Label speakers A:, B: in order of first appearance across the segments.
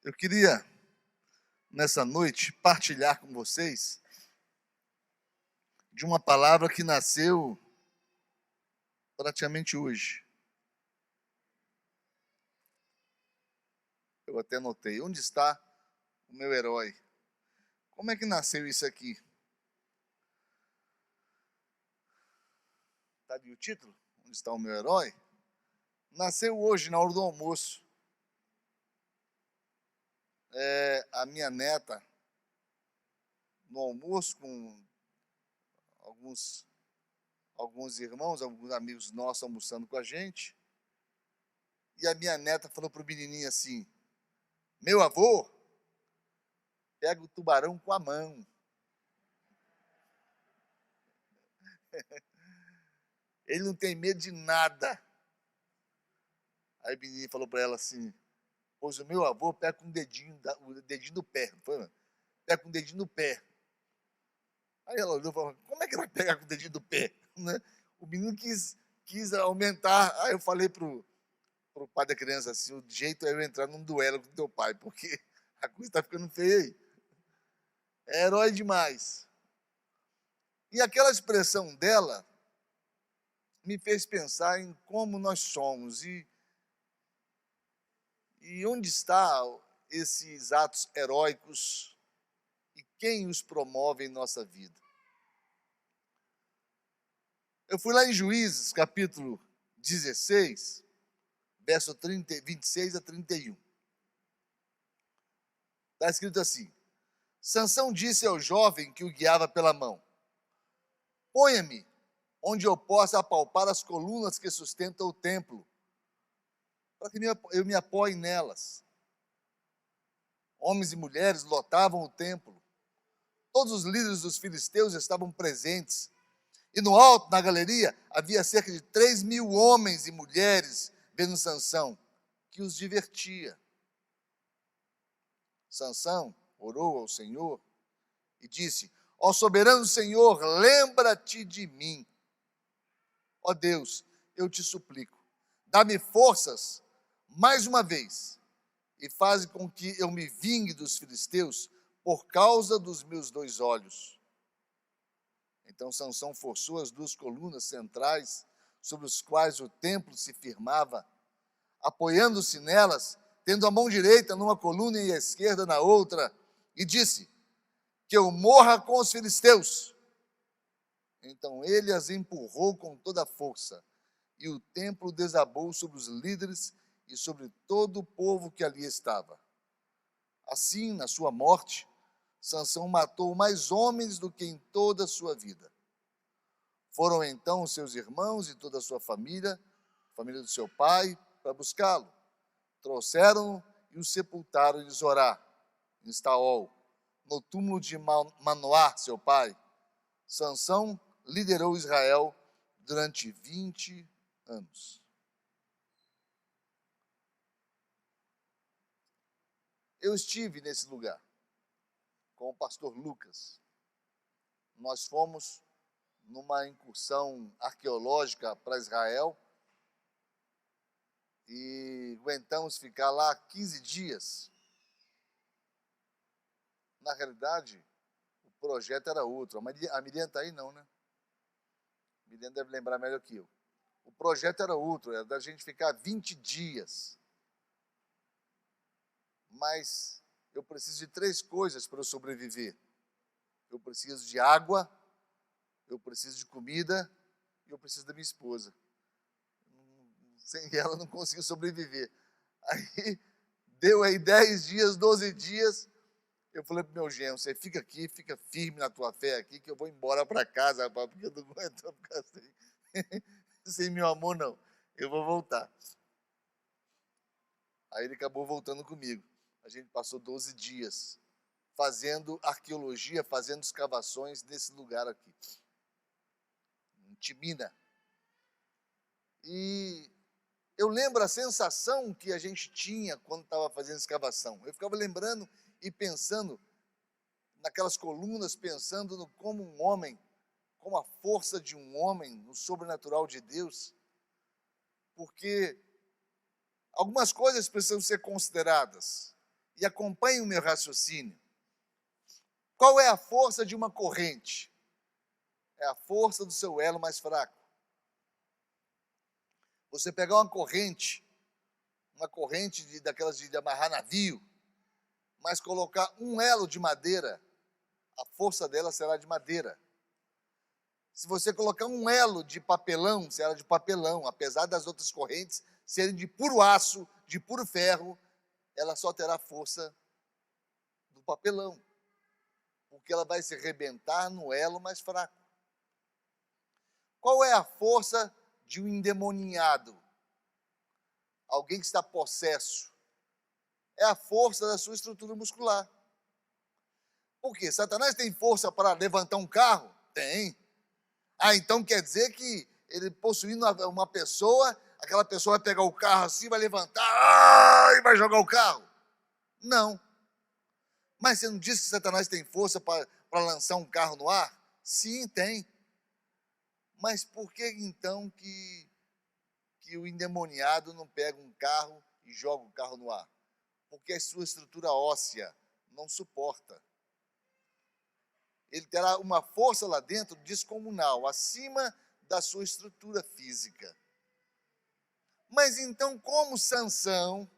A: Eu queria, nessa noite, partilhar com vocês de uma palavra que nasceu praticamente hoje. Eu até anotei. Onde está o meu herói? Como é que nasceu isso aqui? Está ali o título? Onde está o meu herói? Nasceu hoje, na hora do almoço. A minha neta, no almoço, com alguns irmãos, alguns amigos nossos almoçando com a gente, e a minha neta falou para o menininho assim: meu avô pega o tubarão com a mão. Ele não tem medo de nada. Aí o menino falou para ela assim: pois o meu avô pega com o dedinho do pé. Não foi, mano? Pega com o dedinho do pé. Aí ela olhou e falou: como é que vai pegar com o dedinho do pé? Né? O menino quis aumentar. Aí eu falei pro pai da criança assim: o jeito é eu entrar num duelo com teu pai, porque a coisa está ficando feia aí. É herói demais. E aquela expressão dela me fez pensar em como nós somos e onde estão esses atos heróicos e quem os promove em nossa vida. Eu fui lá em Juízes, capítulo 16, verso 26 a 31. Está escrito assim: Sansão disse ao jovem que o guiava pela mão: ponha-me onde eu possa apalpar as colunas que sustentam o templo, para que eu me apoie nelas. Homens e mulheres lotavam o templo. Todos os líderes dos filisteus estavam presentes. E no alto, na galeria, havia cerca de 3.000 homens e mulheres vendo Sansão, que os divertia. Sansão orou ao Senhor e disse: ó soberano Senhor, lembra-te de mim. Ó Deus, eu te suplico, dá-me forças mais uma vez e faz com que eu me vingue dos filisteus por causa dos meus 2 olhos. Então Sansão forçou as 2 colunas centrais sobre os quais o templo se firmava, apoiando-se nelas, tendo a mão direita numa coluna e a esquerda na outra, e disse: que eu morra com os filisteus. Então ele as empurrou com toda a força, e o templo desabou sobre os líderes e sobre todo o povo que ali estava. Assim, na sua morte, Sansão matou mais homens do que em toda a sua vida. Foram então os seus irmãos e toda a sua família, a família do seu pai, para buscá-lo. Trouxeram-no e o sepultaram em Zorá, em Estaol, no túmulo de Manoá, seu pai. Sansão liderou Israel durante 20 anos. Eu estive nesse lugar com o pastor Lucas. Nós fomos numa incursão arqueológica para Israel e aguentamos ficar lá 15 dias. Na realidade, o projeto era outro. A Miriam está aí não, né? A Miriam deve lembrar melhor que eu. O projeto era outro, era da gente ficar 20 dias. Mas eu preciso de 3 coisas para eu sobreviver. Eu preciso de água, eu preciso de comida e eu preciso da minha esposa. Sem ela eu não consigo sobreviver. Aí deu aí 10 dias, 12 dias. Eu falei para o meu genro: você fica aqui, fica firme na tua fé aqui, que eu vou embora para casa, rapaz, porque eu não aguento ficar sem meu amor, não. Eu vou voltar. Aí ele acabou voltando comigo. A gente passou 12 dias fazendo arqueologia, fazendo escavações nesse lugar aqui, em Timina. E eu lembro a sensação que a gente tinha quando estava fazendo escavação. Eu ficava lembrando e pensando naquelas colunas, pensando no como um homem, como a força de um homem, no sobrenatural de Deus, porque algumas coisas precisam ser consideradas. e acompanhe o meu raciocínio. Qual é a força de uma corrente? É a força do seu elo mais fraco. Você pegar uma corrente daquelas de amarrar navio, mas colocar um elo de madeira, a força dela será de madeira. Se você colocar um elo de papelão, será de papelão, apesar das outras correntes serem de puro aço, de puro ferro, ela só terá força do papelão, porque ela vai se arrebentar no elo mais fraco. Qual é a força de um endemoniado? Alguém que está possesso. É a força da sua estrutura muscular. Por quê? Satanás tem força para levantar um carro? Tem. Então quer dizer que ele possuindo uma pessoa, aquela pessoa vai pegar o carro assim, vai levantar e vai jogar o carro? Não. Mas você não disse que Satanás tem força para lançar um carro no ar? Sim, tem. Mas por que então que o endemoniado não pega um carro e joga o carro no ar? Porque a sua estrutura óssea não suporta. Ele terá uma força lá dentro descomunal, acima da sua estrutura física. Mas então, como Sansão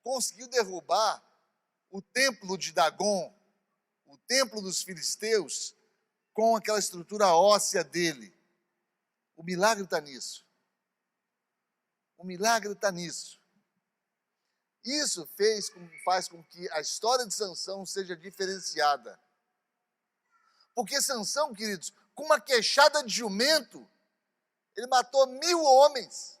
A: conseguiu derrubar o templo de Dagon, o templo dos filisteus, com aquela estrutura óssea dele? O milagre está nisso. O milagre está nisso. Isso faz com que a história de Sansão seja diferenciada. Porque Sansão, queridos, com uma queixada de jumento, ele matou 1000 homens.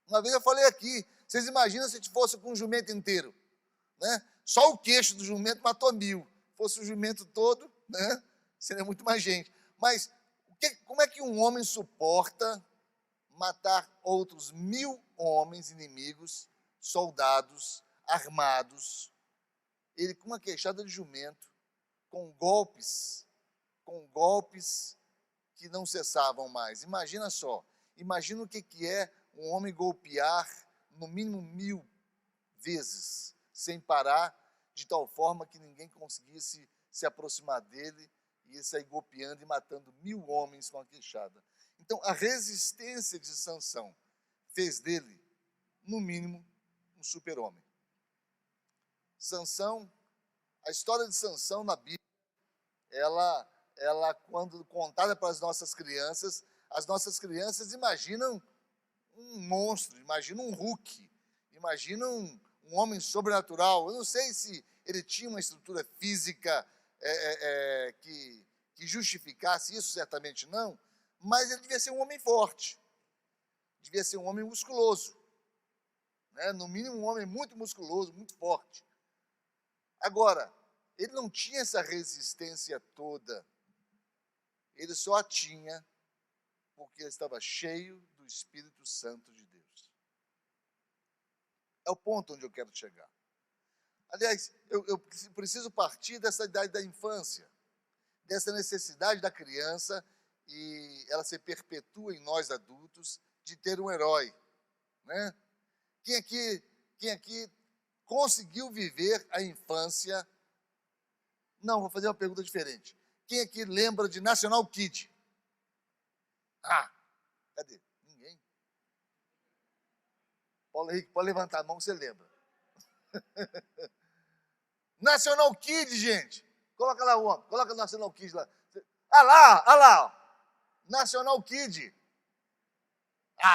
A: Uma vez eu falei aqui, vocês imaginam se fosse com um jumento inteiro, né? Só o queixo do jumento matou 1000. Se fosse o jumento todo, né? Seria muito mais gente. Mas como é que um homem suporta matar outros 1000 homens inimigos, soldados, armados? Ele com uma queixada de jumento, com golpes que não cessavam mais. Imagina só, imagina o que é um homem golpear no mínimo 1000 vezes, sem parar, de tal forma que ninguém conseguisse se aproximar dele e ele sair golpeando e matando 1000 homens com a queixada. Então, a resistência de Sansão fez dele, no mínimo, um super-homem. Sansão, a história de Sansão na Bíblia, ela quando contada para as nossas crianças imaginam um monstro, imaginam um Hulk, imaginam um homem sobrenatural. Eu não sei se ele tinha uma estrutura física que justificasse isso, certamente não, mas ele devia ser um homem forte, devia ser um homem musculoso, né? No mínimo um homem muito musculoso, muito forte. Agora, ele não tinha essa resistência toda, ele só a tinha porque ele estava cheio do Espírito Santo de Deus. É o ponto onde eu quero chegar. Aliás, eu preciso partir dessa idade da infância, dessa necessidade da criança, e ela se perpetua em nós adultos, de ter um herói, né? Quem aqui conseguiu viver a infância? Não, vou fazer uma pergunta diferente. Quem aqui lembra de National Kid? Cadê? Ninguém. Paulo Henrique, pode levantar a mão, você lembra. National Kid, gente. Coloca lá o homem, coloca o National Kid lá. Olha lá, ó. National Kid.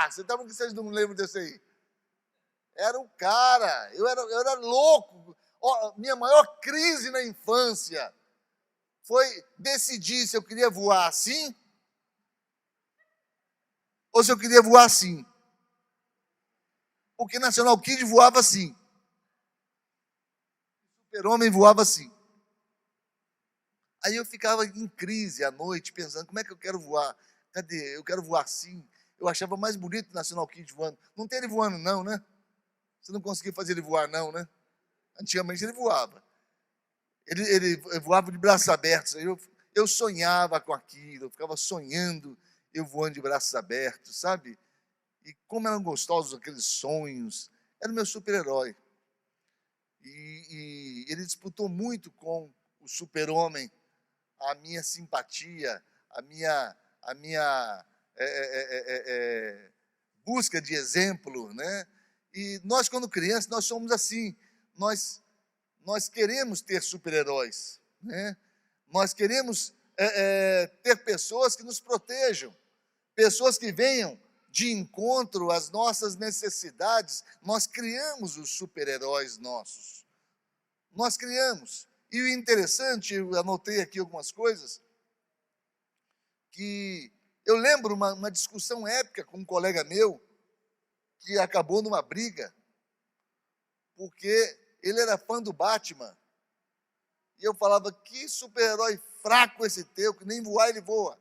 A: Você está falando que vocês não lembram desse aí? Era o cara, eu era louco. Minha maior crise na infância foi decidir se eu queria voar assim ou se eu queria voar assim. Porque National Kid voava assim. Super-Homem voava assim. Aí eu ficava em crise à noite, pensando, como é que eu quero voar? Cadê? Eu quero voar assim. Eu achava mais bonito o National Kid voando. Não tem ele voando não, né? Você não conseguia fazer ele voar não, né? Antigamente ele voava. Ele voava de braços abertos. Eu sonhava com aquilo, eu ficava sonhando, eu voando de braços abertos, sabe? E como eram gostosos aqueles sonhos. Era o meu super-herói. e ele disputou muito com o Super-Homem a minha simpatia, a minha busca de exemplo, né? E nós, quando crianças, nós somos assim, nós queremos ter super-heróis, né? Nós queremos ter pessoas que nos protejam, pessoas que venham de encontro às nossas necessidades. Nós criamos os super-heróis nossos. Nós criamos. E o interessante, eu anotei aqui algumas coisas, que eu lembro uma discussão épica com um colega meu, que acabou numa briga, porque ele era fã do Batman. E eu falava, que super-herói fraco esse teu, que nem voar ele voa.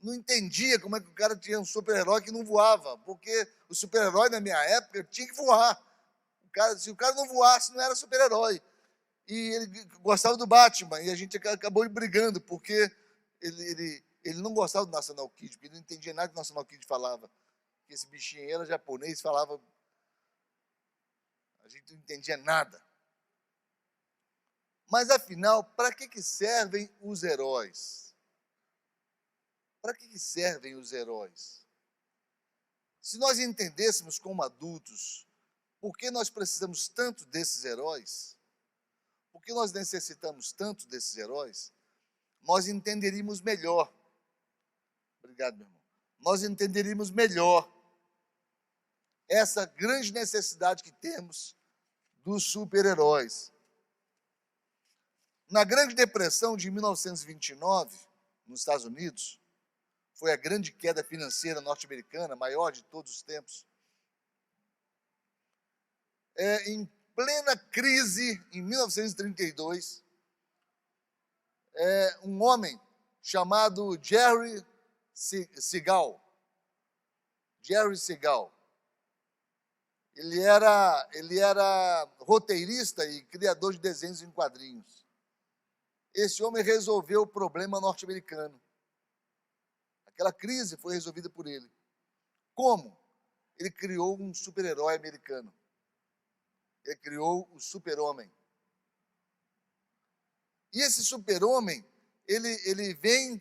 A: Não entendia como é que o cara tinha um super-herói que não voava, porque o super-herói na minha época tinha que voar. Se o cara não voasse, não era super-herói. E ele gostava do Batman, e a gente acabou brigando, porque ele não gostava do National Kid, porque ele não entendia nada que o National Kid falava. Porque esse bichinho era japonês, falava... A gente não entendia nada. Mas, afinal, para que servem os heróis? Para que servem os heróis? Se nós entendêssemos como adultos por que nós precisamos tanto desses heróis, por que nós necessitamos tanto desses heróis, nós entenderíamos melhor. Obrigado, meu irmão. Nós entenderíamos melhor essa grande necessidade que temos dos super-heróis. Na Grande Depressão de 1929, nos Estados Unidos, foi a grande queda financeira norte-americana, maior de todos os tempos. Em plena crise, em 1932, um homem chamado Jerry Siegel, ele era roteirista e criador de desenhos em quadrinhos. Esse homem resolveu o problema norte-americano. Aquela crise foi resolvida por ele. Como? Ele criou um super-herói americano. Ele criou o Super-Homem. E esse Super-Homem, ele vem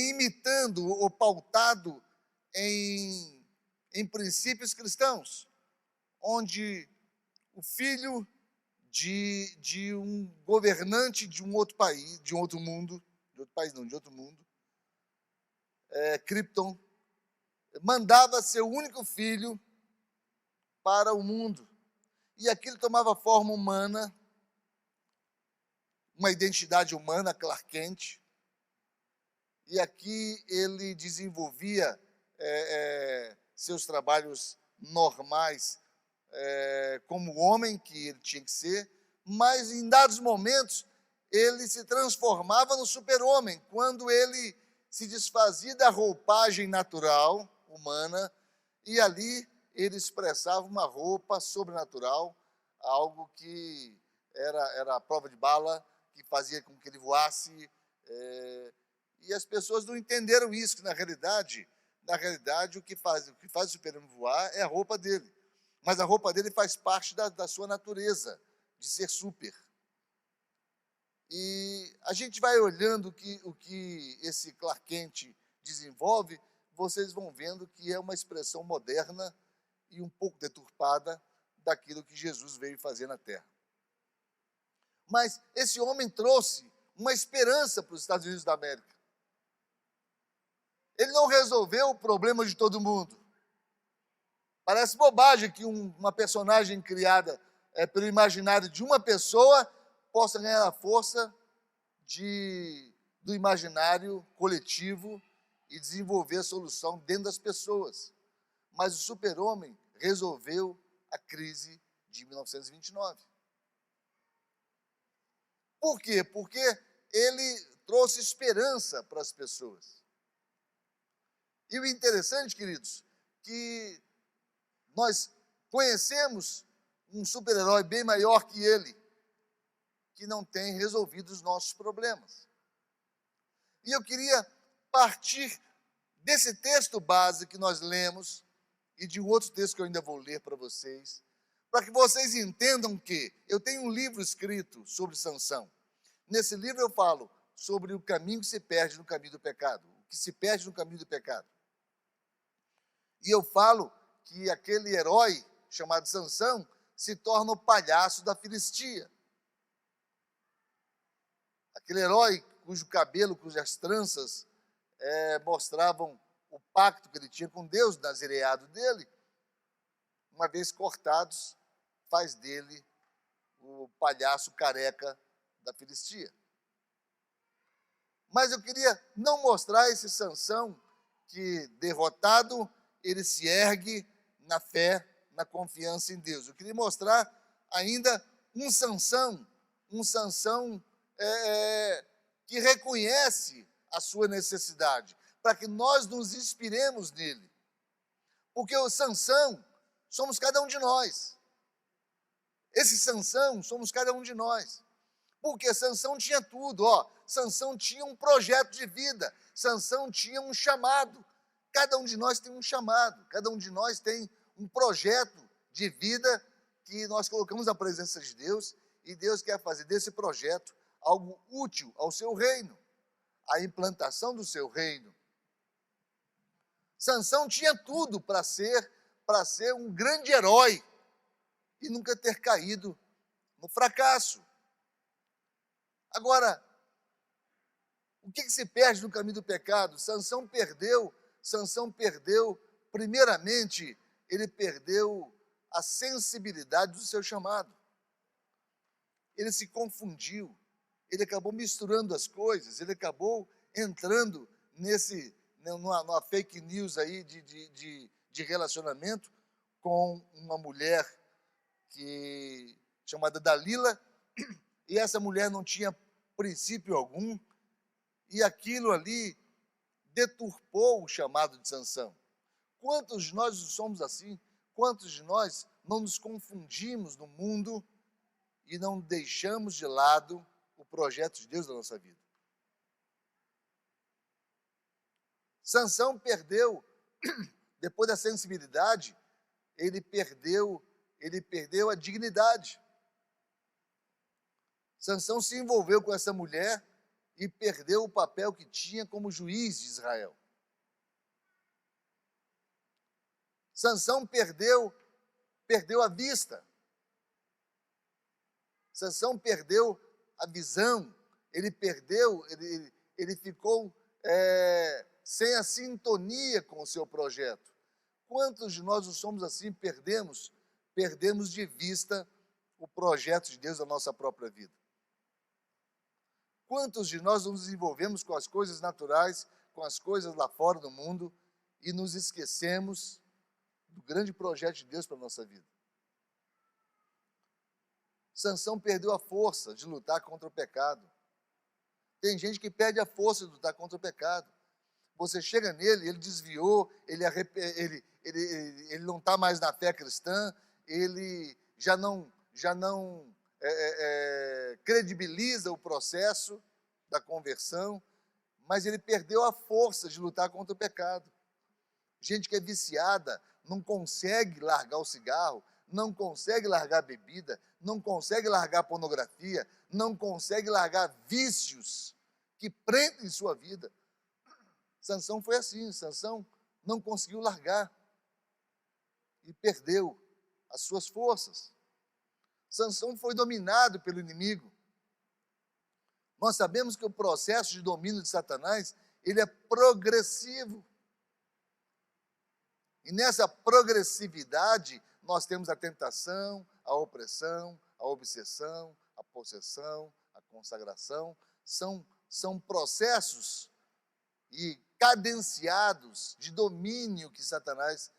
A: imitando ou pautado em princípios cristãos, onde o filho de um governante de um outro país, de outro mundo, Krypton, mandava seu único filho para o mundo. E aquilo tomava forma humana, uma identidade humana, Clark Kent. E aqui ele desenvolvia seus trabalhos normais, como homem que ele tinha que ser, mas em dados momentos ele se transformava no super-homem, quando ele se desfazia da roupagem natural, humana, e ali ele expressava uma roupa sobrenatural, algo que era a prova de bala, que fazia com que ele voasse, e as pessoas não entenderam isso, que na realidade o que faz o super-homem voar é a roupa dele, mas a roupa dele faz parte da sua natureza, de ser super. E a gente vai olhando o que esse Clark Kent desenvolve, vocês vão vendo que é uma expressão moderna e um pouco deturpada daquilo que Jesus veio fazer na Terra. Mas esse homem trouxe uma esperança para os Estados Unidos da América. Ele não resolveu o problema de todo mundo. Parece bobagem que uma personagem criada pelo imaginário de uma pessoa possa ganhar a força do imaginário coletivo e desenvolver a solução dentro das pessoas. Mas o super-homem resolveu a crise de 1929. Por quê? Porque ele trouxe esperança para as pessoas. E o interessante, queridos, que nós conhecemos um super-herói bem maior que ele, que não tem resolvido os nossos problemas. E eu queria partir desse texto base que nós lemos, e de um outro texto que eu ainda vou ler para vocês, para que vocês entendam que eu tenho um livro escrito sobre Sansão. Nesse livro eu falo sobre o caminho que se perde no caminho do pecado, o que se perde no caminho do pecado. E eu falo que aquele herói chamado Sansão se torna o palhaço da Filistia. Aquele herói cujo cabelo, cujas tranças mostravam o pacto que ele tinha com Deus, nazireado dele, uma vez cortados, faz dele o palhaço careca da Filistia. Mas eu queria não mostrar esse Sansão que, derrotado, ele se ergue na fé, na confiança em Deus. Eu queria mostrar ainda um Sansão que reconhece a sua necessidade, para que nós nos inspiremos nele. Porque o Sansão somos cada um de nós. Esse Sansão somos cada um de nós. Porque Sansão tinha tudo, Sansão tinha um projeto de vida, Sansão tinha um chamado. Cada um de nós tem um chamado, cada um de nós tem um projeto de vida que nós colocamos na presença de Deus, e Deus quer fazer desse projeto algo útil ao seu reino, a implantação do seu reino. Sansão tinha tudo para ser um grande herói e nunca ter caído no fracasso. Agora, o que se perde no caminho do pecado? Sansão perdeu, primeiramente, ele perdeu a sensibilidade do seu chamado. Ele se confundiu, ele acabou misturando as coisas, ele acabou entrando numa fake news aí de relacionamento com uma mulher chamada Dalila, e essa mulher não tinha princípio algum, e aquilo ali deturpou o chamado de Sansão. Quantos de nós somos assim? Quantos de nós não nos confundimos no mundo e não deixamos de lado o projeto de Deus na nossa vida? Sansão perdeu, depois da sensibilidade, ele perdeu a dignidade. Sansão se envolveu com essa mulher e perdeu o papel que tinha como juiz de Israel. Sansão perdeu a vista. Sansão perdeu a visão. Ele ficou sem a sintonia com o seu projeto. Quantos de nós não somos assim? Perdemos de vista o projeto de Deus na nossa própria vida. Quantos de nós nos envolvemos com as coisas naturais, com as coisas lá fora do mundo, e nos esquecemos do grande projeto de Deus para a nossa vida? Sansão perdeu a força de lutar contra o pecado. Tem gente que perde a força de lutar contra o pecado. Você chega nele, ele desviou, ele não está mais na fé cristã, ele já não credibiliza o processo da conversão, mas ele perdeu a força de lutar contra o pecado. Gente que é viciada, não consegue largar o cigarro, não consegue largar a bebida, não consegue largar a pornografia, não consegue largar vícios que prendem sua vida. Sansão foi assim, Sansão não conseguiu largar e perdeu as suas forças. Sansão foi dominado pelo inimigo. Nós sabemos que o processo de domínio de Satanás, ele é progressivo. E nessa progressividade, nós temos a tentação, a opressão, a obsessão, a possessão, a consagração. São processos e cadenciados de domínio que Satanás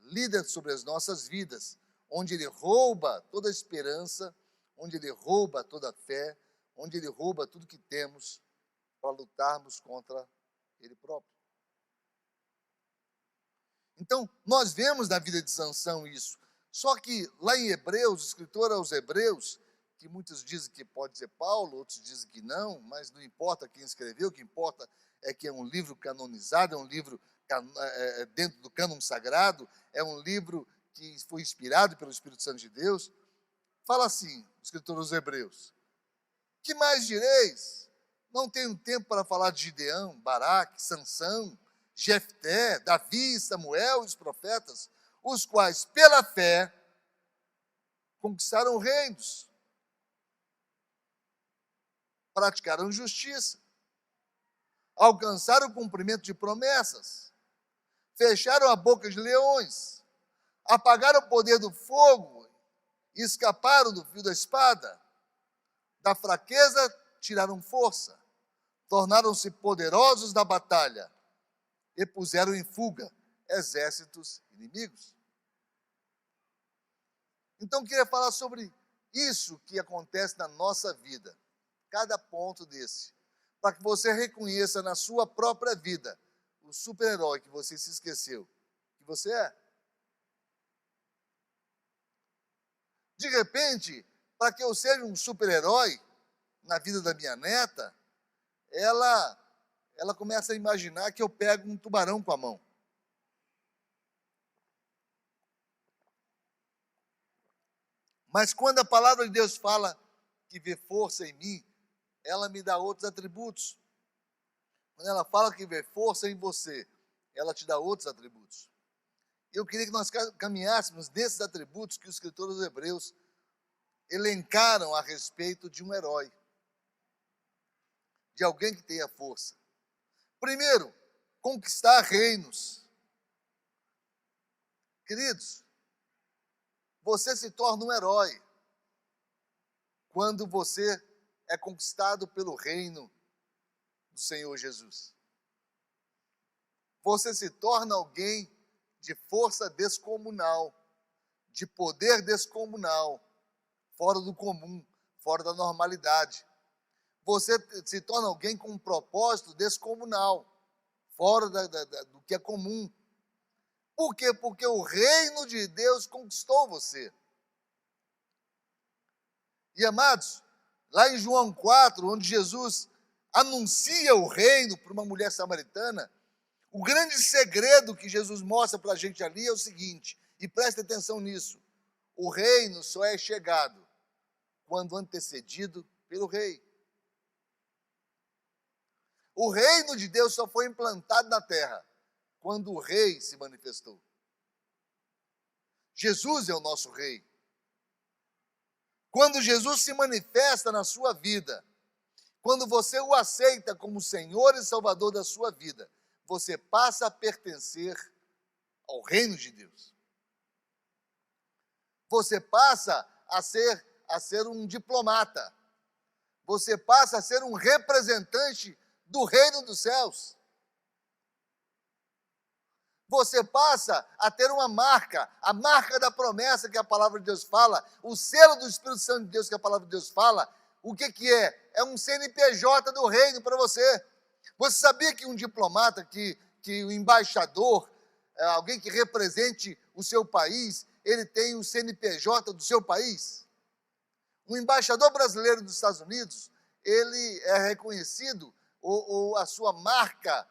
A: lida sobre as nossas vidas, onde ele rouba toda a esperança, onde ele rouba toda a fé, onde ele rouba tudo que temos para lutarmos contra ele próprio. Então, nós vemos na vida de Sansão isso. Só que lá em Hebreus, o escritor aos Hebreus, que muitos dizem que pode ser Paulo, outros dizem que não, mas não importa quem escreveu, o que importa é que é um livro canonizado, é um livro dentro do cânon sagrado, é um livro que foi inspirado pelo Espírito Santo de Deus, fala assim, o escritor dos Hebreus: que mais direis? Não tenho tempo para falar de Gideão, Baraque, Sansão, Jefté, Davi, Samuel e os profetas, os quais, pela fé, conquistaram reinos, praticaram justiça, alcançaram o cumprimento de promessas, fecharam a boca de leões, apagaram o poder do fogo e escaparam do fio da espada. Da fraqueza tiraram força, tornaram-se poderosos na batalha e puseram em fuga exércitos inimigos. Então, eu queria falar sobre isso que acontece na nossa vida, cada ponto desse, para que você reconheça na sua própria vida o super-herói que você se esqueceu que você é. De repente, para que eu seja um super-herói na vida da minha neta, ela começa a imaginar que eu pego um tubarão com a mão. Mas quando a palavra de Deus fala que vê força em mim, ela me dá outros atributos. Quando ela fala que vê força em você, ela te dá outros atributos. Eu queria que nós caminhássemos nesses atributos que os escritores dos Hebreus elencaram a respeito de um herói, de alguém que tenha força. Primeiro, conquistar reinos. Queridos, você se torna um herói quando você é conquistado pelo reino do Senhor Jesus. Você se torna alguém de força descomunal, de poder descomunal, fora do comum, fora da normalidade. Você se torna alguém com um propósito descomunal, fora do que é comum. Por quê? Porque o reino de Deus conquistou você. E amados, lá em João 4, onde Jesus anuncia o reino para uma mulher samaritana, o grande segredo que Jesus mostra para a gente ali é o seguinte, e preste atenção nisso: o reino só é chegado quando antecedido pelo rei. O reino de Deus só foi implantado na terra quando o rei se manifestou. Jesus é o nosso rei. Quando Jesus se manifesta na sua vida, quando você o aceita como Senhor e Salvador da sua vida, você passa a pertencer ao reino de Deus. Você passa a ser um diplomata. Você passa a ser um representante do reino dos céus. Você passa a ter uma marca, a marca da promessa que a palavra de Deus fala, o selo do Espírito Santo de Deus que a palavra de Deus fala. O que é? É um CNPJ do reino para você. Você sabia que um diplomata, que o embaixador, alguém que represente o seu país, ele tem o CNPJ do seu país? O embaixador brasileiro dos Estados Unidos, ele é reconhecido, ou a sua marca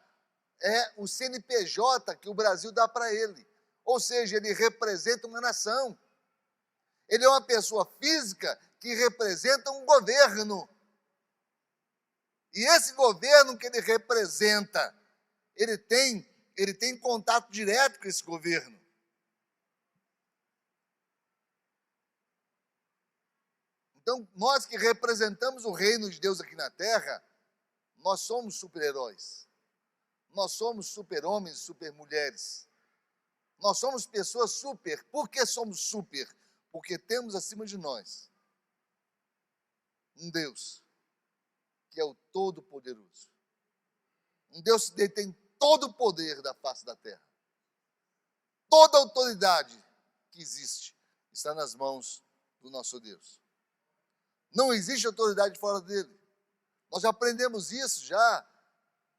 A: é o CNPJ que o Brasil dá para ele. Ou seja, ele representa uma nação. Ele é uma pessoa física que representa um governo. E esse governo que ele representa, ele tem contato direto com esse governo. Então, nós que representamos o reino de Deus aqui na terra, nós somos super-heróis. Nós somos super-homens, super-mulheres. Nós somos pessoas super. Por que somos super? Porque temos acima de nós um Deus que é o Todo-Poderoso. Um Deus que detém todo o poder da face da terra. Toda a autoridade que existe está nas mãos do nosso Deus. Não existe autoridade fora dele. Nós já aprendemos isso já.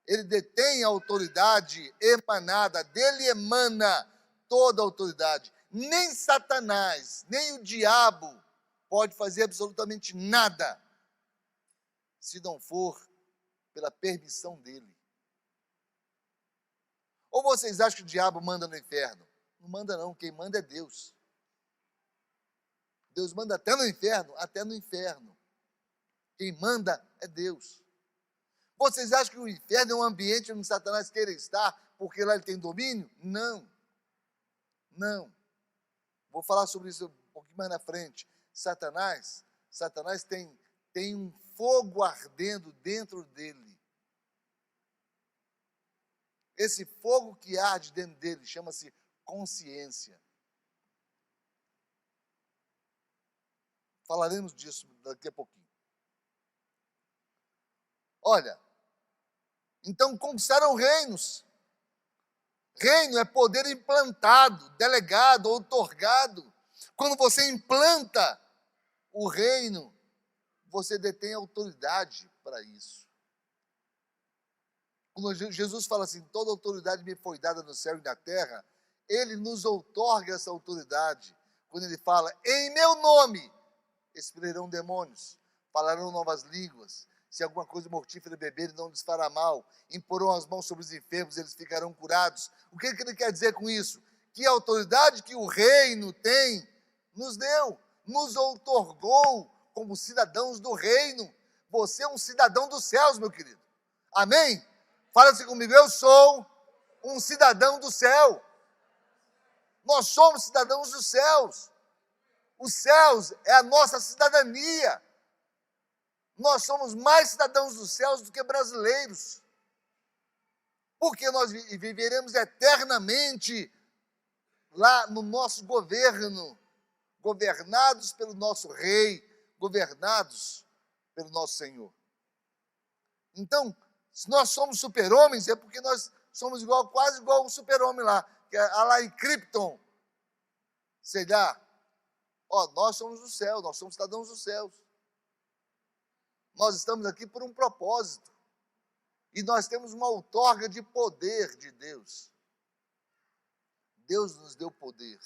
A: Ele detém a autoridade emanada, dele emana toda a autoridade. Nem Satanás, nem o diabo pode fazer absolutamente nada se não for pela permissão dele. Ou vocês acham que o diabo manda no inferno? Não manda não, quem manda é Deus. Deus manda até no inferno? Até no inferno. Quem manda é Deus. Vocês acham que o inferno é um ambiente onde Satanás queira estar porque lá ele tem domínio? Não. Não. Vou falar sobre isso um pouquinho mais na frente. Satanás tem um fogo ardendo dentro dele. Esse fogo que arde dentro dele chama-se consciência. Falaremos disso daqui a pouquinho. Olha, então conquistaram reinos. Reino é poder implantado, delegado, outorgado. Quando você implanta o reino, você detém autoridade para isso. Quando Jesus fala assim, toda autoridade me foi dada no céu e na terra, ele nos outorga essa autoridade. Quando ele fala, em meu nome, expelirão demônios, falarão novas línguas, se alguma coisa mortífera beberem, não lhes fará mal, imporão as mãos sobre os enfermos, eles ficarão curados. O que ele quer dizer com isso? Que a autoridade que o reino tem, nos deu, nos outorgou como cidadãos do reino. Você é um cidadão dos céus, meu querido. Amém? Fala assim comigo, eu sou um cidadão do céu. Nós somos cidadãos dos céus. Os céus é a nossa cidadania. Nós somos mais cidadãos dos céus do que brasileiros. Porque nós viveremos eternamente lá no nosso governo, governados pelo nosso rei, governados pelo nosso Senhor. Então, se nós somos super-homens, é porque nós somos quase igual o super-homem lá, que é lá em Krypton. Sei lá. Nós somos do céu, nós somos cidadãos dos céus. Nós estamos aqui por um propósito. E nós temos uma outorga de poder de Deus. Deus nos deu poder.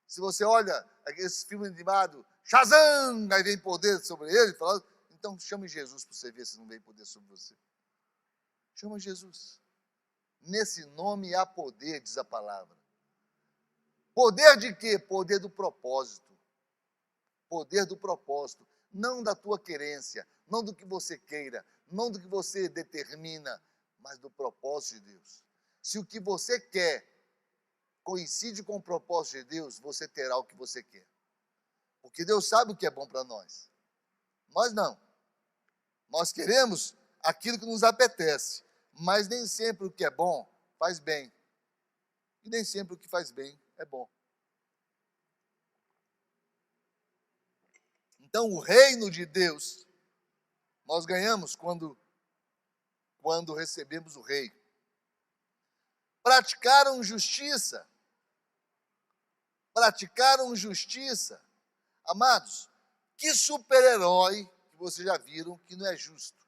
A: Se você olha esse filme animado, Shazam, aí vem poder sobre ele, falando, então chame Jesus para você ver se não vem poder sobre você. Chama Jesus. Nesse nome há poder, diz a palavra. Poder de quê? Poder do propósito. Poder do propósito. Não da tua querência, não do que você queira, não do que você determina, mas do propósito de Deus. Se o que você quer coincide com o propósito de Deus, você terá o que você quer. Porque Deus sabe o que é bom para nós. Nós não. Nós queremos aquilo que nos apetece, mas nem sempre o que é bom faz bem. E nem sempre o que faz bem é bom. Então, o reino de Deus, nós ganhamos quando recebemos o rei. Praticaram justiça. Praticaram justiça. Amados, que super-herói que vocês já viram que não é justo?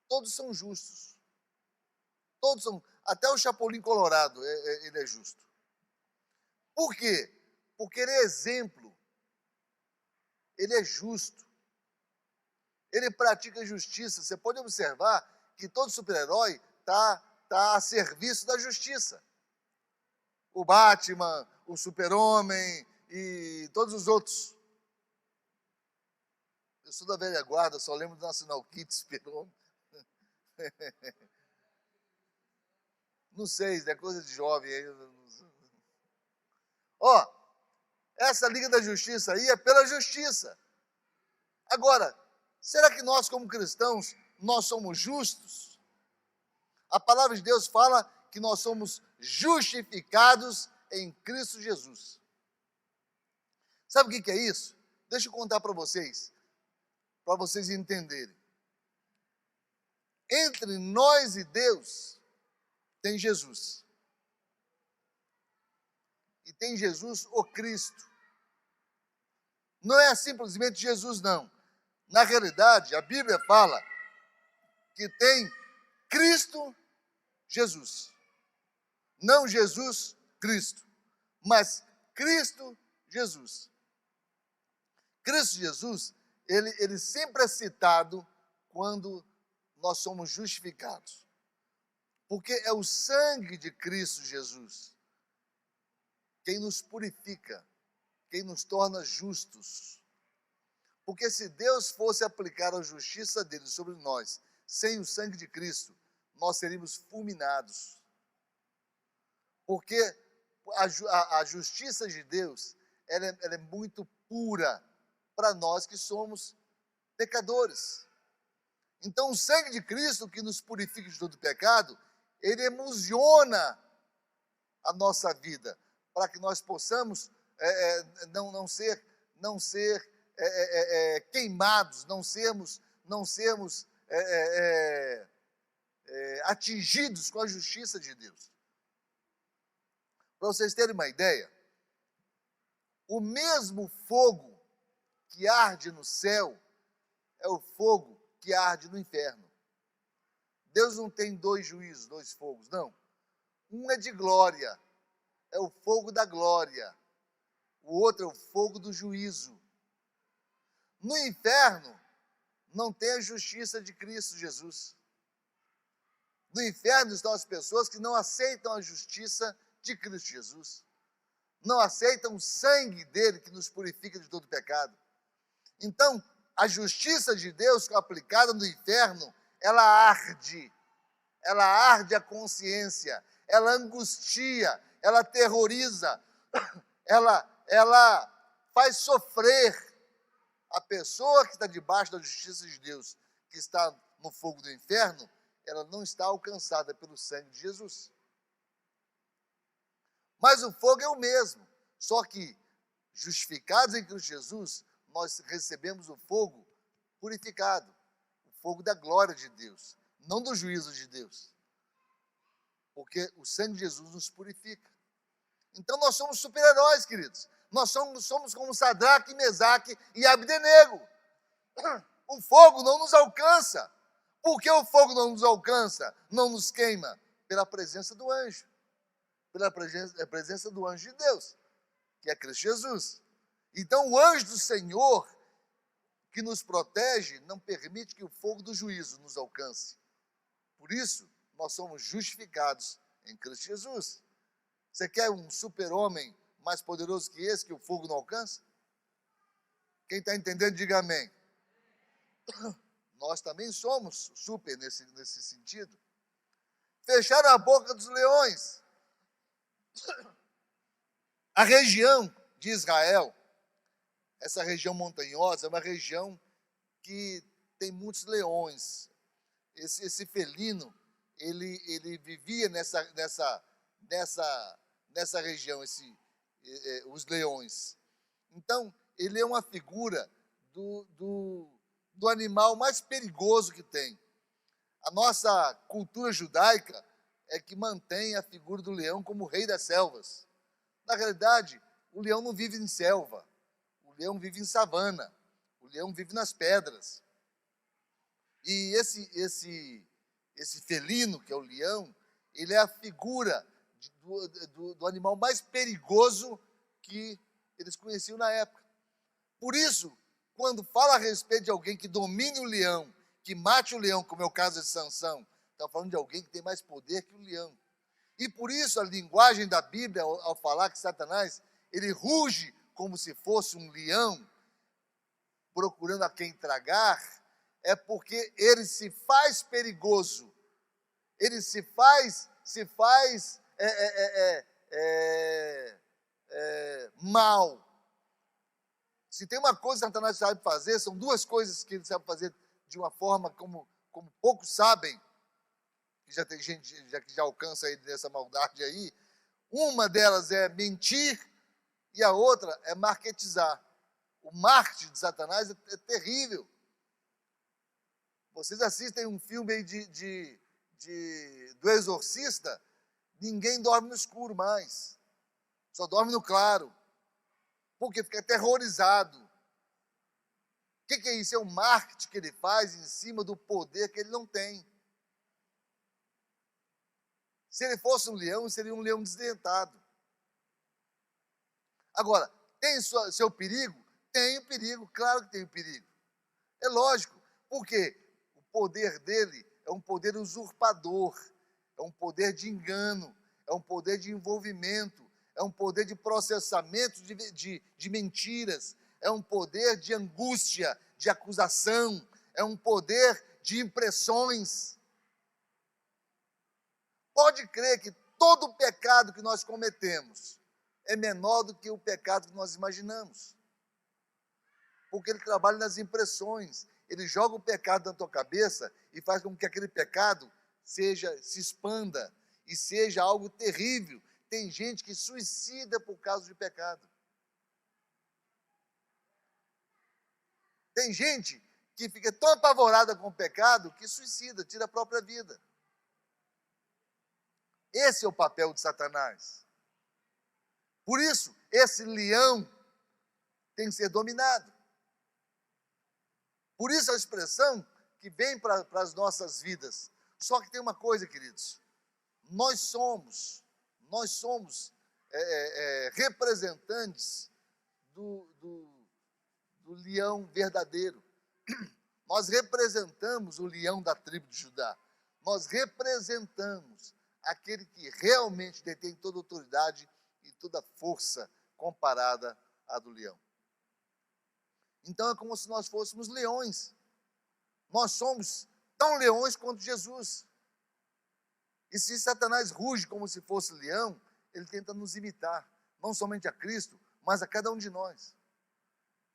A: Todos são justos. Todos são. Até o Chapolin Colorado, ele é justo. Por quê? Porque ele é exemplo. Ele é justo. Ele pratica justiça. Você pode observar que todo super-herói está a serviço da justiça. O Batman, o Super-Homem e todos os outros. Eu sou da velha guarda, só lembro do National Kid, Super-Homem. Não sei, é coisa de jovem aí. Essa Liga da Justiça aí é pela justiça. Agora, será que nós como cristãos, nós somos justos? A palavra de Deus fala que nós somos justificados em Cristo Jesus. Sabe o que é isso? Deixa eu contar para vocês entenderem. Entre nós e Deus, tem Jesus. E tem Jesus, o Cristo. Não é simplesmente Jesus, não. Na realidade, a Bíblia fala que tem Cristo Jesus. Não Jesus, Cristo. Mas Cristo Jesus. Cristo Jesus, ele sempre é citado quando nós somos justificados. Porque é o sangue de Cristo Jesus quem nos purifica, quem nos torna justos. Porque se Deus fosse aplicar a justiça dele sobre nós, sem o sangue de Cristo, nós seríamos fulminados. Porque a justiça de Deus, ela é muito pura para nós que somos pecadores. Então, o sangue de Cristo, que nos purifica de todo pecado, ele emulsiona a nossa vida, para que nós possamos não ser queimados, não sermos atingidos com a justiça de Deus. Para vocês terem uma ideia, o mesmo fogo que arde no céu é o fogo que arde no inferno. Deus não tem dois juízos, dois fogos, não. Um é de glória, é o fogo da glória. O outro é o fogo do juízo. No inferno, não tem a justiça de Cristo Jesus. No inferno estão as pessoas que não aceitam a justiça de Cristo Jesus. Não aceitam o sangue dele que nos purifica de todo pecado. Então, a justiça de Deus que é aplicada no inferno, ela arde a consciência, ela angustia, ela terroriza, ela faz sofrer a pessoa que está debaixo da justiça de Deus, que está no fogo do inferno, ela não está alcançada pelo sangue de Jesus. Mas o fogo é o mesmo, só que justificados em Cristo Jesus, nós recebemos o fogo purificado, o fogo da glória de Deus, não do juízo de Deus, porque o sangue de Jesus nos purifica. Então nós somos super-heróis, queridos. Nós somos como Sadraque, Mesaque e Abdenego. O fogo não nos alcança. Por que o fogo não nos alcança? Não nos queima? Pela presença do anjo. Pela presença do anjo de Deus, que é Cristo Jesus. Então o anjo do Senhor, que nos protege, não permite que o fogo do juízo nos alcance. Por isso, nós somos justificados em Cristo Jesus. Você quer um super-homem mais poderoso que esse, que o fogo não alcança? Quem está entendendo, diga amém. Nós também somos super nesse sentido. Fecharam a boca dos leões. A região de Israel, essa região montanhosa, é uma região que tem muitos leões. Esse felino, ele vivia nessa região, os leões. Então, ele é uma figura do animal mais perigoso que tem. A nossa cultura judaica é que mantém a figura do leão como o rei das selvas. Na realidade, o leão não vive em selva, o leão vive em savana, o leão vive nas pedras. E esse felino, que é o leão, ele é a figura do animal mais perigoso que eles conheciam na época. Por isso, quando fala a respeito de alguém que domine o leão, que mate o leão, como é o caso de Sansão, está falando de alguém que tem mais poder que o leão. E por isso a linguagem da Bíblia, ao falar que Satanás, ele ruge como se fosse um leão, procurando a quem tragar, é porque ele se faz perigoso, ele se faz mal. Se tem uma coisa que Satanás sabe fazer, são duas coisas que ele sabe fazer de uma forma como poucos sabem, que já tem gente que já alcança ele nessa maldade aí. Uma delas é mentir e a outra é marketizar. O marketing de Satanás é terrível. Vocês assistem um filme aí do Exorcista, ninguém dorme no escuro mais, só dorme no claro, porque fica aterrorizado. O que é isso? É o marketing que ele faz em cima do poder que ele não tem. Se ele fosse um leão, seria um leão desdentado. Agora, tem seu perigo? Tem o perigo, claro que tem o perigo. É lógico, porque o poder dele é um poder usurpador, é um poder de engano, é um poder de envolvimento, é um poder de processamento de mentiras, é um poder de angústia, de acusação, é um poder de impressões. Pode crer que todo pecado que nós cometemos é menor do que o pecado que nós imaginamos. Porque ele trabalha nas impressões. Ele joga o pecado na tua cabeça e faz com que aquele pecado se expanda e seja algo terrível. Tem gente que suicida por causa de pecado. Tem gente que fica tão apavorada com o pecado que suicida, tira a própria vida. Esse é o papel de Satanás. Por isso, esse leão tem que ser dominado. Por isso a expressão que vem para as nossas vidas. Só que tem uma coisa, queridos. Nós somos representantes do leão verdadeiro. Nós representamos o leão da tribo de Judá. Nós representamos aquele que realmente detém toda autoridade e toda força comparada à do leão. Então é como se nós fôssemos leões. Nós somos tão leões quanto Jesus. E se Satanás ruge como se fosse leão, ele tenta nos imitar, não somente a Cristo, mas a cada um de nós.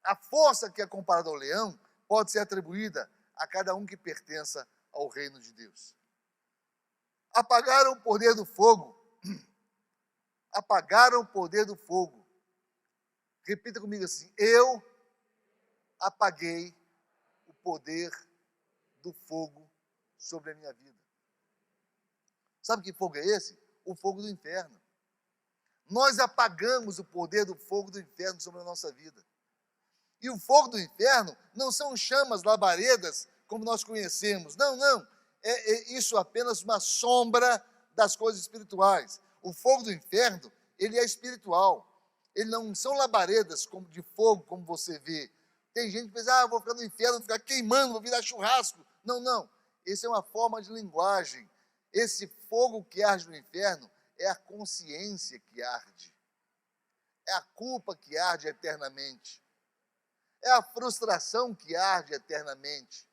A: A força que é comparada ao leão pode ser atribuída a cada um que pertença ao reino de Deus. Apagaram o poder do fogo. Apagaram o poder do fogo. Repita comigo assim: eu apaguei o poder do fogo sobre a minha vida. Sabe que fogo é esse? O fogo do inferno. Nós apagamos o poder do fogo do inferno sobre a nossa vida. E o fogo do inferno não são chamas labaredas como nós conhecemos. Não, não. Isso é apenas uma sombra das coisas espirituais. O fogo do inferno, ele é espiritual. Ele não são labaredas de fogo, como você vê. Tem gente que pensa, vou ficar no inferno, vou ficar queimando, vou virar churrasco. Não, não. Essa é uma forma de linguagem. Esse fogo que arde no inferno é a consciência que arde. É a culpa que arde eternamente. É a frustração que arde eternamente.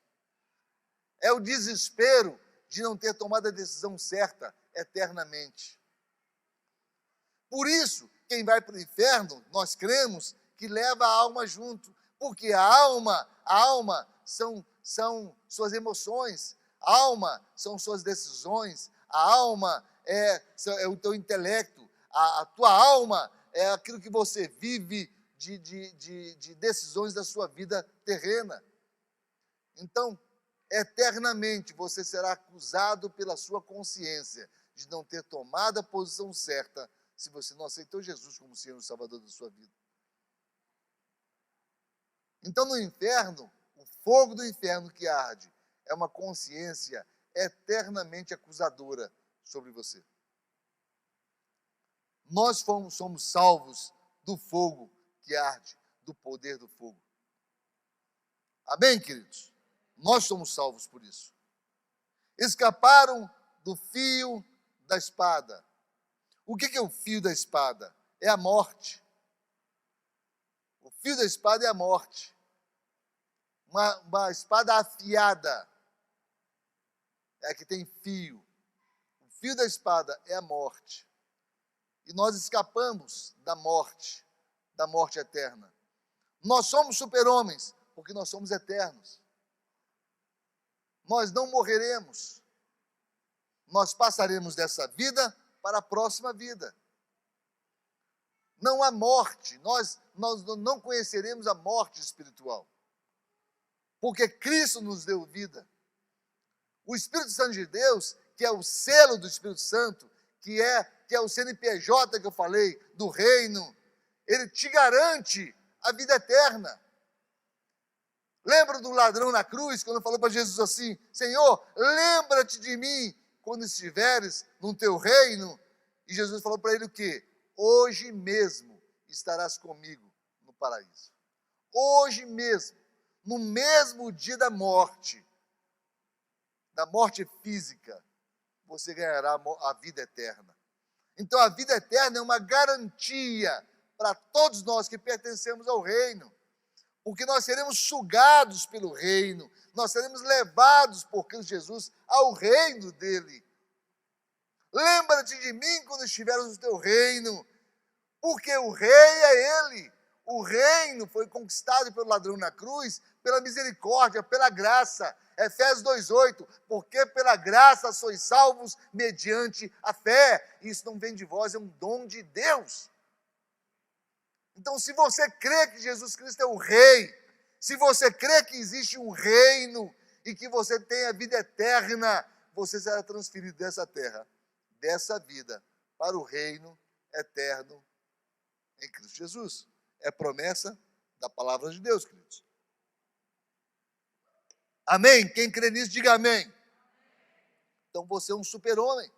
A: É o desespero de não ter tomado a decisão certa eternamente. Por isso, quem vai para o inferno, nós cremos que leva a alma junto. Porque a alma são suas emoções, a alma são suas decisões, a alma é o teu intelecto, a tua alma é aquilo que você vive de decisões da sua vida terrena. Então, eternamente você será acusado pela sua consciência de não ter tomado a posição certa se você não aceitou Jesus como Senhor e Salvador da sua vida. Então, no inferno, o fogo do inferno que arde é uma consciência eternamente acusadora sobre você. Nós somos salvos do fogo que arde, do poder do fogo. Amém, queridos? Nós somos salvos por isso. Escaparam do fio da espada. O que é o fio da espada? É a morte. O fio da espada é a morte. Uma espada afiada é a que tem fio. O fio da espada é a morte. E nós escapamos da morte eterna. Nós somos super-homens, porque nós somos eternos. Nós não morreremos. Nós passaremos dessa vida para a próxima vida. Não há morte. Nós não conheceremos a morte espiritual. Porque Cristo nos deu vida. O Espírito Santo de Deus, que é o selo do Espírito Santo, que é o CNPJ que eu falei, do reino, ele te garante a vida eterna. Lembra do ladrão na cruz, quando falou para Jesus assim: Senhor, lembra-te de mim quando estiveres no teu reino? E Jesus falou para ele o quê? Hoje mesmo estarás comigo no paraíso. Hoje mesmo, no mesmo dia da morte física, você ganhará a vida eterna. Então a vida eterna é uma garantia para todos nós que pertencemos ao reino, porque nós seremos sugados pelo reino, nós seremos levados por Cristo Jesus ao reino dele. Lembra-te de mim quando estiveres no teu reino, porque o rei é ele. O reino foi conquistado pelo ladrão na cruz, pela misericórdia, pela graça. Efésios 2,8, porque pela graça sois salvos mediante a fé. Isso não vem de vós, é um dom de Deus. Então, se você crê que Jesus Cristo é o rei, se você crê que existe um reino e que você tem a vida eterna, você será transferido dessa terra, dessa vida, para o reino eterno em Cristo Jesus. É promessa da palavra de Deus, queridos. Amém? Quem crê nisso, diga amém. Então você é um super-homem.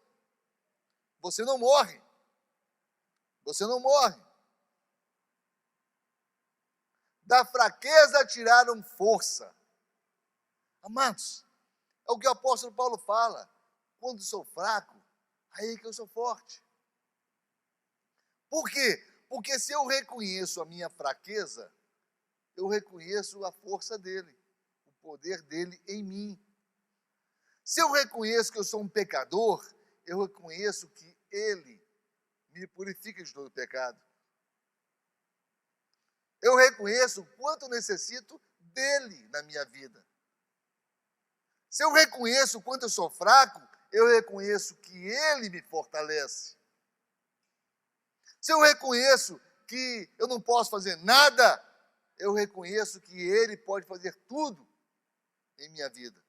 A: Você não morre. Você não morre. Da fraqueza tiraram força. Amados, é o que o apóstolo Paulo fala. Quando sou fraco, aí que eu sou forte. Por quê? Porque se eu reconheço a minha fraqueza, eu reconheço a força dele, o poder dele em mim. Se eu reconheço que eu sou um pecador, eu reconheço que ele me purifica de todo pecado. Eu reconheço o quanto eu necessito dele na minha vida. Se eu reconheço o quanto eu sou fraco, eu reconheço que ele me fortalece. Se eu reconheço que eu não posso fazer nada, eu reconheço que ele pode fazer tudo em minha vida.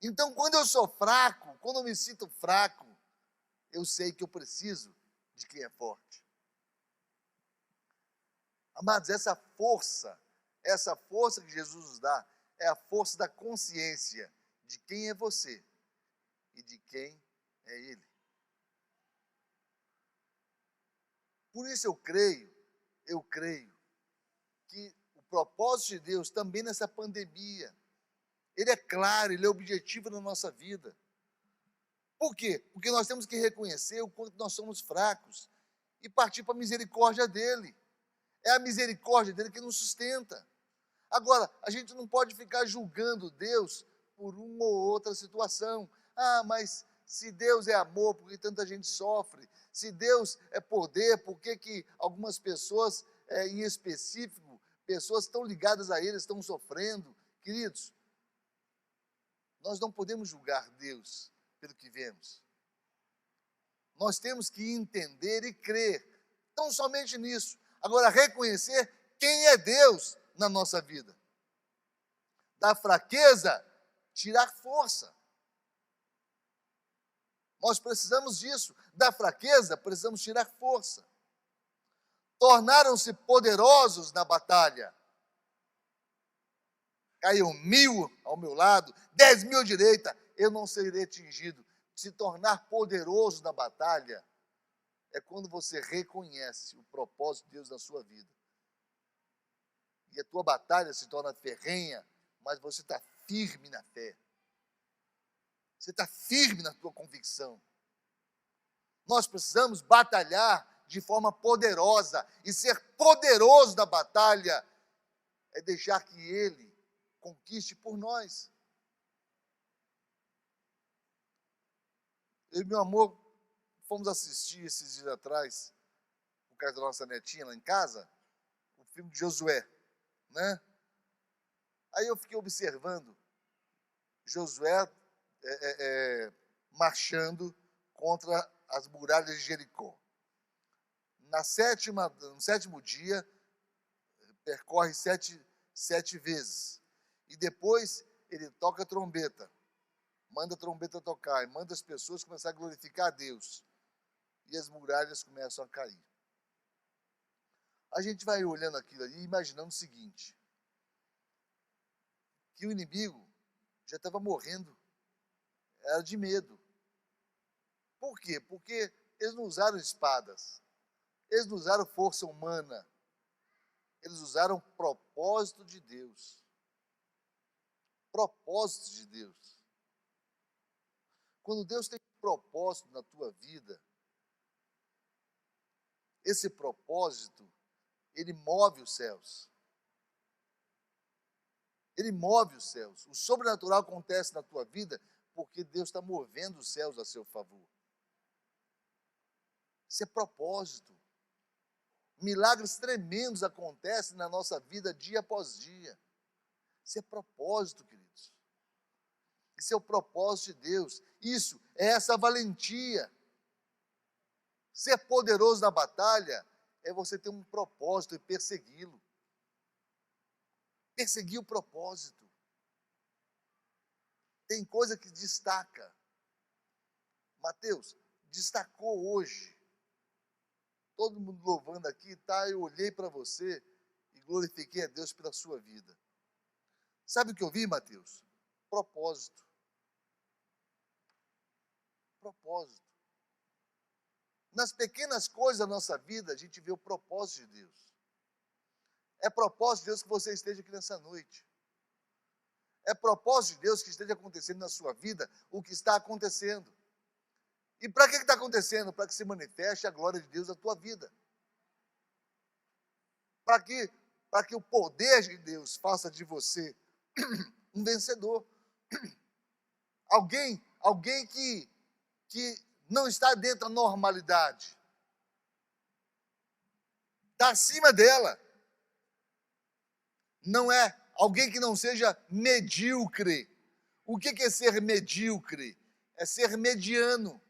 A: Então, quando eu sou fraco, quando eu me sinto fraco, eu sei que eu preciso de quem é forte. Amados, essa força que Jesus nos dá, é a força da consciência de quem é você e de quem é ele. Por isso eu creio que o propósito de Deus também nessa pandemia, ele é claro, ele é objetivo na nossa vida. Por quê? Porque nós temos que reconhecer o quanto nós somos fracos e partir para a misericórdia dele. É a misericórdia dele que nos sustenta. Agora, a gente não pode ficar julgando Deus por uma ou outra situação. Ah, mas se Deus é amor, por que tanta gente sofre? Se Deus é poder, por que algumas pessoas, em específico, pessoas tão ligadas a Ele, estão sofrendo? Queridos, nós não podemos julgar Deus pelo que vemos. Nós temos que entender e crer, tão somente nisso. Agora, reconhecer quem é Deus na nossa vida. Da fraqueza, tirar força. Nós precisamos disso. Da fraqueza, precisamos tirar força. Tornaram-se poderosos na batalha. Caiam 1.000 ao meu lado, 10.000 à direita, eu não serei atingido. Se tornar poderoso na batalha é quando você reconhece o propósito de Deus na sua vida. E a tua batalha se torna ferrenha, mas você está firme na fé. Você está firme na tua convicção. Nós precisamos batalhar de forma poderosa. E ser poderoso na batalha é deixar que Ele conquiste por nós. Eu e meu amor fomos assistir esses dias atrás, por causa da nossa netinha lá em casa, o filme de Josué, né? Aí eu fiquei observando Josué marchando contra as muralhas de Jericó. No sétimo dia, percorre sete vezes. E depois ele toca a trombeta, manda a trombeta tocar, e manda as pessoas começar a glorificar a Deus. E as muralhas começam a cair. A gente vai olhando aquilo ali e imaginando o seguinte, que o inimigo já estava morrendo, era de medo. Por quê? Porque eles não usaram espadas, eles não usaram força humana, eles usaram propósito de Deus. Propósito de Deus. Quando Deus tem propósito na tua vida, esse propósito, ele move os céus. Ele move os céus. O sobrenatural acontece na tua vida porque Deus está movendo os céus a seu favor. Isso é propósito. Milagres tremendos acontecem na nossa vida dia após dia. Isso é propósito, queridos. Isso é o propósito de Deus. Isso é essa valentia. Ser poderoso na batalha é você ter um propósito e persegui-lo. Perseguir o propósito. Tem coisa que destaca. Mateus, destacou hoje. Todo mundo louvando aqui, tá? Eu olhei para você e glorifiquei a Deus pela sua vida. Sabe o que eu vi, Mateus? Propósito. Propósito. Nas pequenas coisas da nossa vida, a gente vê o propósito de Deus. É propósito de Deus que você esteja aqui nessa noite. É propósito de Deus que esteja acontecendo na sua vida o que está acontecendo. E para que está acontecendo? Para que se manifeste a glória de Deus na tua vida. Para que o poder de Deus faça de você um vencedor. Alguém que não está dentro da normalidade. Está acima dela. Não é alguém que não seja medíocre. O que é ser medíocre? É ser mediano.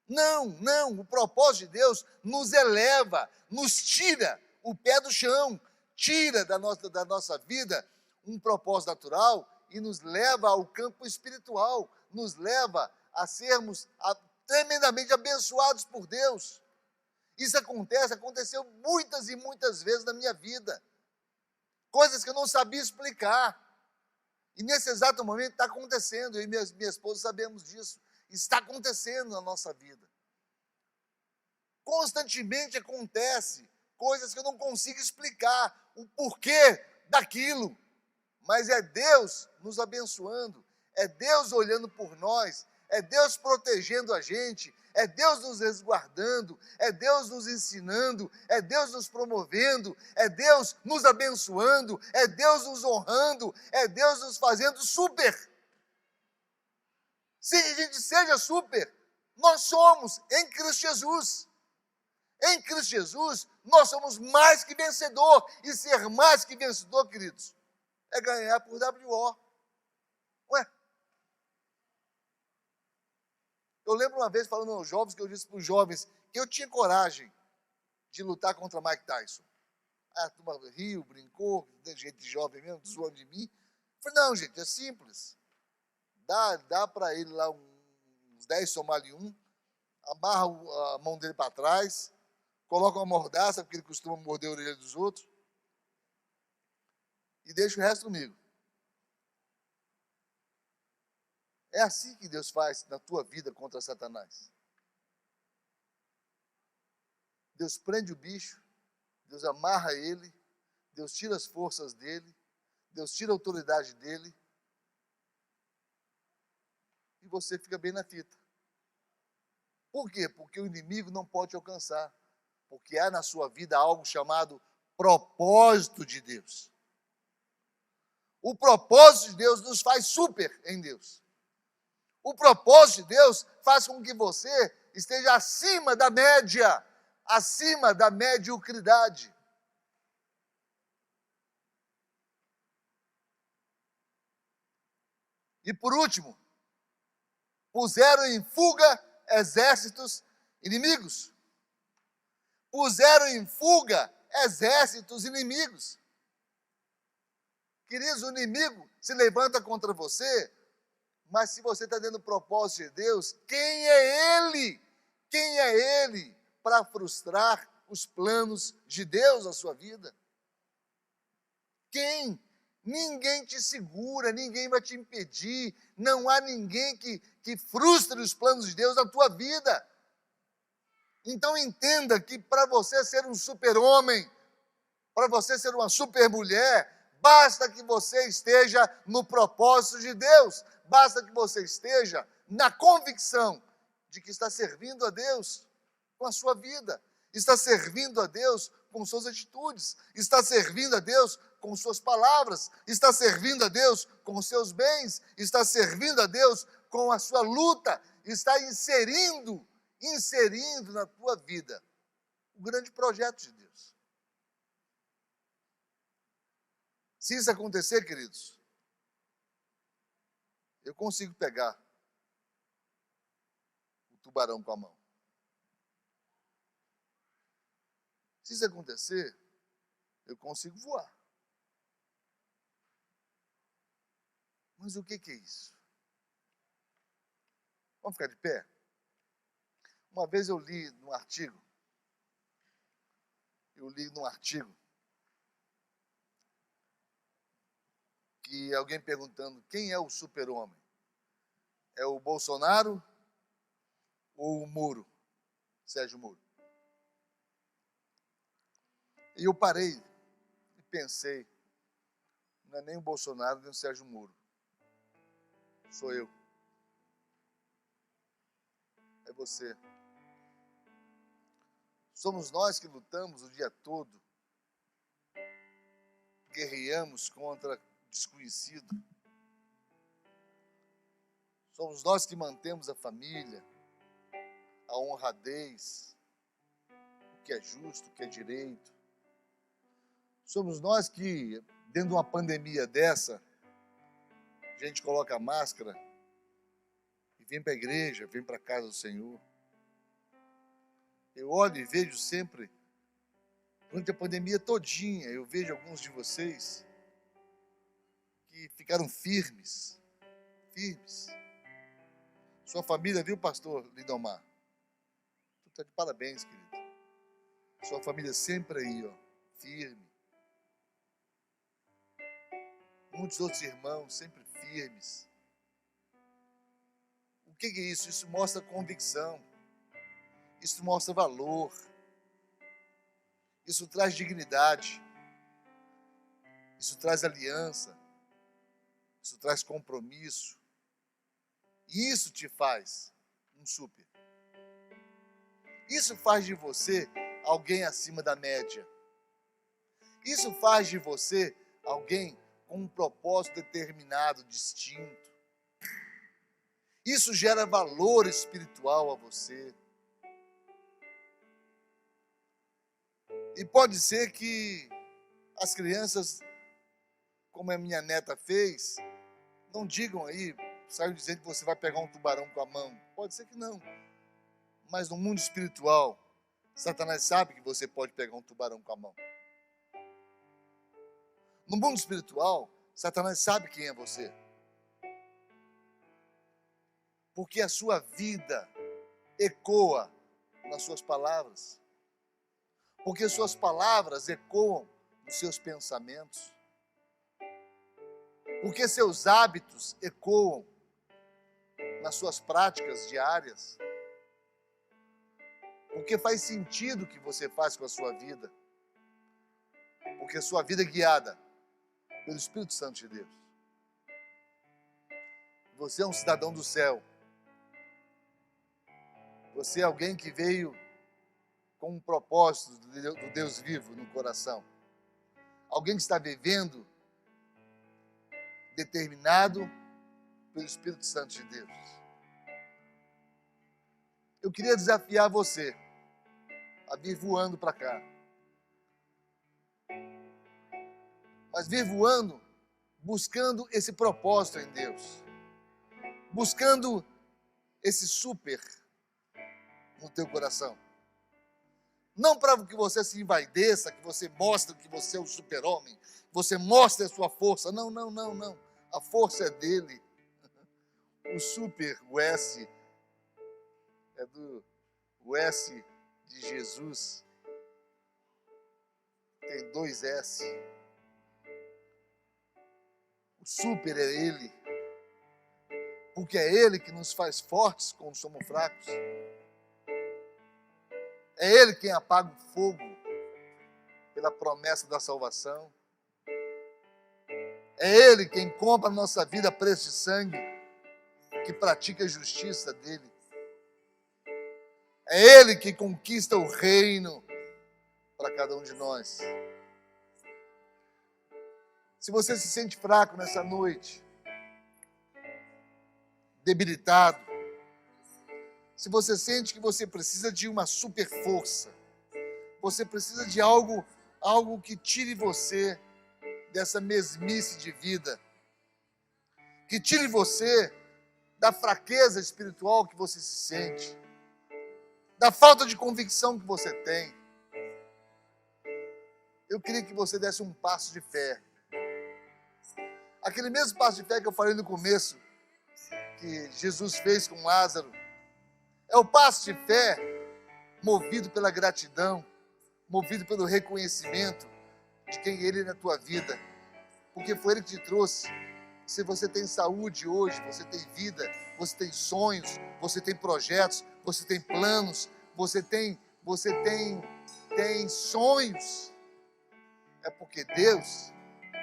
A: Não, o propósito de Deus nos eleva, nos tira o pé do chão, tira da nossa vida um propósito natural e nos leva ao campo espiritual, nos leva a sermos tremendamente abençoados por Deus. Isso aconteceu muitas e muitas vezes na minha vida. Coisas que eu não sabia explicar. E nesse exato momento está acontecendo. Eu e minha esposa sabemos disso. Está acontecendo na nossa vida. Constantemente acontece coisas que eu não consigo explicar o porquê daquilo. Mas é Deus nos abençoando. É Deus olhando por nós. É Deus protegendo a gente. É Deus nos resguardando, é Deus nos ensinando, é Deus nos promovendo, é Deus nos abençoando, é Deus nos honrando, é Deus nos fazendo super. Se a gente seja super, nós somos em Cristo Jesus. Em Cristo Jesus, nós somos mais que vencedor. E ser mais que vencedor, queridos, é ganhar por WO. Ué? Eu lembro uma vez falando aos jovens, que eu disse para os jovens que eu tinha coragem de lutar contra Mike Tyson. A turma riu, brincou, de jeito de jovem mesmo, zoando de mim. Eu falei, não, gente, é simples. Dá para ele lá uns 10 somali um, amarra a mão dele para trás, coloca uma mordaça, porque ele costuma morder a orelha dos outros, e deixa o resto comigo. É assim que Deus faz na tua vida contra Satanás. Deus prende o bicho, Deus amarra ele, Deus tira as forças dele, Deus tira a autoridade dele, e você fica bem na fita. Por quê? Porque o inimigo não pode te alcançar, porque há na sua vida algo chamado propósito de Deus. O propósito de Deus nos faz super em Deus. O propósito de Deus faz com que você esteja acima da média, acima da mediocridade. E por último, puseram em fuga exércitos inimigos. Puseram em fuga exércitos inimigos. Queridos, o inimigo se levanta contra você, mas se você está dentro do propósito de Deus, quem é ele? Quem é ele para frustrar os planos de Deus na sua vida? Quem? Ninguém te segura, ninguém vai te impedir, não há ninguém que frustre os planos de Deus na tua vida. Então entenda que para você ser um super-homem, para você ser uma super-mulher, basta que você esteja no propósito de Deus, basta que você esteja na convicção de que está servindo a Deus com a sua vida. está servindo a Deus com suas atitudes, está servindo a Deus com suas palavras, está servindo a Deus com os seus bens, está servindo a Deus com a sua luta, está inserindo na tua vida o grande projeto de Deus. Se isso acontecer, queridos, eu consigo pegar o tubarão com a mão. Se isso acontecer, eu consigo voar. Mas o que é isso? Vamos ficar de pé? Uma vez eu li num artigo, que alguém perguntando quem é o super-homem? É o Bolsonaro ou o Moro? Sérgio Moro. E eu parei e pensei, não é nem o Bolsonaro nem o Sérgio Moro. Sou eu. É você. Somos nós que lutamos o dia todo, guerreamos contra o desconhecido. Somos nós que mantemos a família, a honradez, o que é justo, o que é direito. Somos nós que, dentro de uma pandemia dessa, a gente coloca a máscara e vem para a igreja, vem para a casa do Senhor. Eu olho e vejo sempre, durante a pandemia todinha, eu vejo alguns de vocês que ficaram firmes. Sua família, viu, pastor Lindomar? Tu está de parabéns, querido. Sua família sempre aí, ó, firme. Muitos outros irmãos sempre firmes. O que é isso? Isso mostra convicção. Isso mostra valor. Isso traz dignidade. Isso traz aliança. Isso traz compromisso. E isso te faz um super. Isso faz de você alguém acima da média. Isso faz de você alguém com um propósito determinado, distinto. Isso gera valor espiritual a você. E pode ser que as crianças, como a minha neta fez, não digam aí, saiam dizendo que você vai pegar um tubarão com a mão. Pode ser que não. Mas no mundo espiritual, Satanás sabe que você pode pegar um tubarão com a mão. No mundo espiritual, Satanás sabe quem é você. Porque a sua vida ecoa nas suas palavras. Porque suas palavras ecoam nos seus pensamentos. Porque seus hábitos ecoam nas suas práticas diárias. Porque faz sentido o que você faz com a sua vida. Porque a sua vida é guiada pelo Espírito Santo de Deus. Você é um cidadão do céu. Você é alguém que veio com um propósito do Deus vivo no coração. Alguém que está vivendo determinado pelo Espírito Santo de Deus. Eu queria desafiar você a vir voando para cá. Mas vir voando, buscando esse propósito em Deus. Buscando esse super no teu coração. Não para que você se envaideça, que você mostre que você é o super-homem, que você mostre a sua força. Não. A força é dele. O super, o S, é o S de Jesus. Tem 2 S. O super é ele. Porque é ele que nos faz fortes quando somos fracos. É ele quem apaga o fogo pela promessa da salvação. É ele quem compra a nossa vida a preço de sangue, que pratica a justiça dele. É Ele que conquista o reino para cada um de nós. Se você se sente fraco nessa noite, debilitado, se você sente que você precisa de uma super força, você precisa de algo que tire você dessa mesmice de vida, que tire você da fraqueza espiritual que você se sente, da falta de convicção que você tem. Eu queria que você desse um passo de fé. Aquele mesmo passo de fé que eu falei no começo, que Jesus fez com Lázaro, é o passo de fé movido pela gratidão, movido pelo reconhecimento de quem Ele é na tua vida, porque foi Ele que te trouxe. Se você tem saúde hoje, você tem vida, você tem sonhos, você tem projetos, você tem planos, você tem sonhos, é porque Deus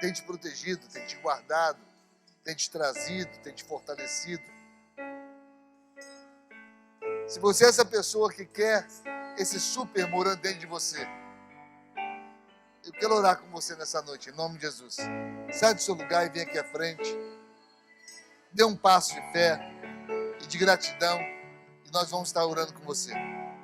A: tem te protegido, tem te guardado, tem te trazido, tem te fortalecido. Se você é essa pessoa que quer esse super morando dentro de você, eu quero orar com você nessa noite, em nome de Jesus. Sai do seu lugar e vem aqui à frente. Dê um passo de fé e de gratidão e nós vamos estar orando com você.